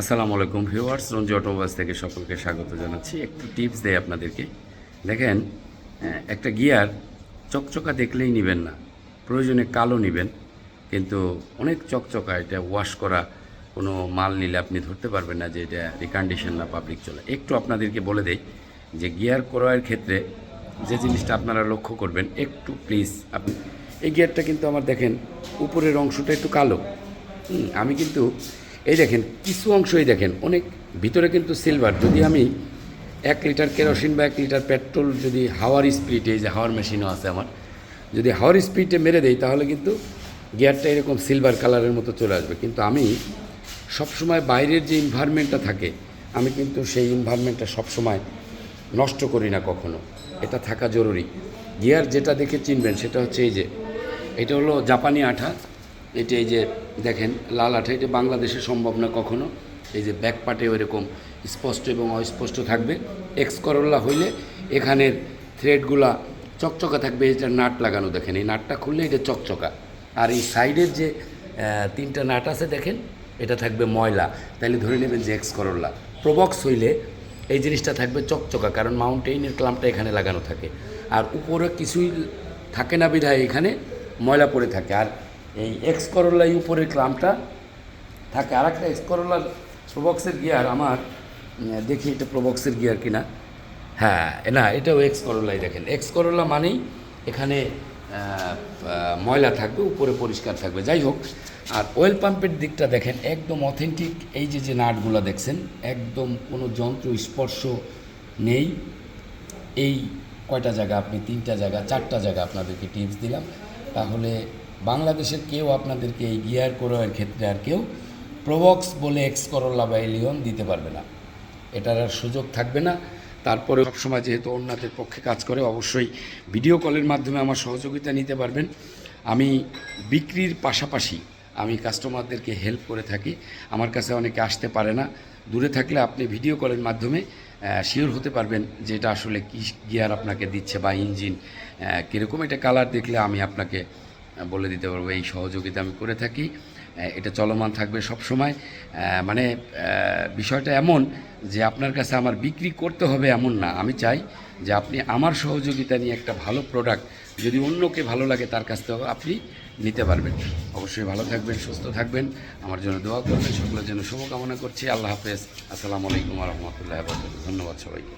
আসসালামু আলাইকুম viewers, Ranji automobiles থেকে সকলকে স্বাগত জানাচ্ছি। একটু টিপস দেই আপনাদেরকে। দেখেন, একটা গিয়ার চকচকা দেখলেই নেবেন না, প্রয়োজনে কালো নেবেন। কিন্তু অনেক চকচকা, এটা ওয়াশ করা কোনো মাল নিলে আপনি ধরতে পারবেন না যে এটা রিকন্ডিশন না পাবলিক চলে। একটু আপনাদেরকে বলে দেই যে গিয়ার ক্রয়ের ক্ষেত্রে যে জিনিসটা আপনারা লক্ষ্য করবেন, একটু প্লিজ আপনি এই গিয়ারটা কিন্তু আমার দেখেন উপরের অংশটা একটু কালো। আমি কিন্তু এই দেখেন কিছু অংশই দেখেন অনেক ভিতরে কিন্তু সিলভার। যদি আমি 1 লিটার কেরোসিন বা 1 লিটার পেট্রোল যদি হাওয়ার স্পিডে, এই যে হাওয়ার মেশিনও আছে আমার, যদি হাওয়ার স্পিডে মেরে দেই তাহলে কিন্তু গিয়ারটা এরকম সিলভার কালারের মতো চলে আসবে। কিন্তু আমি সবসময় বাইরের যে এনভায়রনমেন্টটা থাকে, আমি কিন্তু সেই এনভায়রনমেন্টটা সবসময় নষ্ট করি না কখনো। এটা থাকা জরুরি। গিয়ার যেটা দেখে চিনবেন সেটা হচ্ছে এই যে, এটা হলো জাপানি আঠা। এটা এই যে দেখেন লাল আঠা, এটা বাংলাদেশে সম্ভব না কখনো। এই যে ব্যাক পার্টে ওইরকম স্পষ্ট এবং অস্পষ্ট থাকবে। এক্স করোলা হইলে এখানের থ্রেডগুলা চকচকা থাকবে। এটা নাট লাগানো দেখেন, এই নাটটা খুললে এটা চকচকা। আর এই সাইডের যে 3টা নাট আছে দেখেন, এটা থাকবে ময়লা। তাইলে ধরে নেবেন যে এক্স করোলা। প্রবক্স হইলে এই জিনিসটা থাকবে চকচকা, কারণ মাউন্টেইনের ক্লাম্পটা এখানে লাগানো থাকে। আর উপরে কিছুই থাকে না বিধায় এখানে ময়লা পড়ে থাকে। আর এই এক্স করোলাই উপরের ক্লাম্পটা থাকে। আর একটা এক্স করোলার প্রবক্সের গিয়ার আমার দেখি, এটা প্রবক্সের গিয়ার কিনা। হ্যাঁ, না, এটাও এক্স করোলাই। দেখেন এক্স করোলা মানেই এখানে ময়লা থাকবে, উপরে পরিষ্কার থাকবে। যাই হোক, আর অয়েল পাম্পের দিকটা দেখেন একদম অথেন্টিক। এই যে যে নাটগুলো দেখছেন, একদম কোনো যন্ত্র স্পর্শ নেই। এই কয়টা জায়গা, আপনি 3টা জায়গা 4টা জায়গা আপনাদেরকে টিপস দিলাম। তাহলে বাংলাদেশের কেউ আপনাদেরকে এই গিয়ার ক্রয়ের ক্ষেত্রে আর কেউ প্রবক্স বলে এক্স করোলা বা এলিয়ন দিতে পারবে না। এটার আর সুযোগ থাকবে না। তারপরে সবসময় যেহেতু অন্যদের পক্ষে কাজ করে, অবশ্যই ভিডিও কলের মাধ্যমে আমার সহযোগিতা নিতে পারবেন। আমি বিক্রির পাশাপাশি আমি কাস্টমারদেরকে হেল্প করে থাকি। আমার কাছে অনেকে আসতে পারে না, দূরে থাকলে আপনি ভিডিও কলের মাধ্যমে শিওর হতে পারবেন যে এটা আসলে কী গিয়ার আপনাকে দিচ্ছে বা ইঞ্জিন কীরকম। এটা কালার দেখলে আমি আপনাকে বলে দিতে পারবো। এই সহযোগিতা আমি করে থাকি। এটা চলমান থাকবে সব সময়। মানে বিষয়টা এমন যে আপনার কাছে আমার বিক্রি করতে হবে এমন না। আমি চাই যে আপনি আমার সহযোগিতা নিয়ে একটা ভালো প্রোডাক্ট যদি অন্যকে ভালো লাগে তার কাছ থেকে আপনি নিতে পারবেন। অবশ্যই ভালো থাকবেন, সুস্থ থাকবেন, আমার জন্য দোয়া করবেন। সকলের জন্য শুভকামনা করছি। আল্লাহ হাফেজ। আসসালামু আলাইকুম ওয়া রাহমাতুল্লাহি ওয়া বারাকাতুহু। ধন্যবাদ সবাইকে।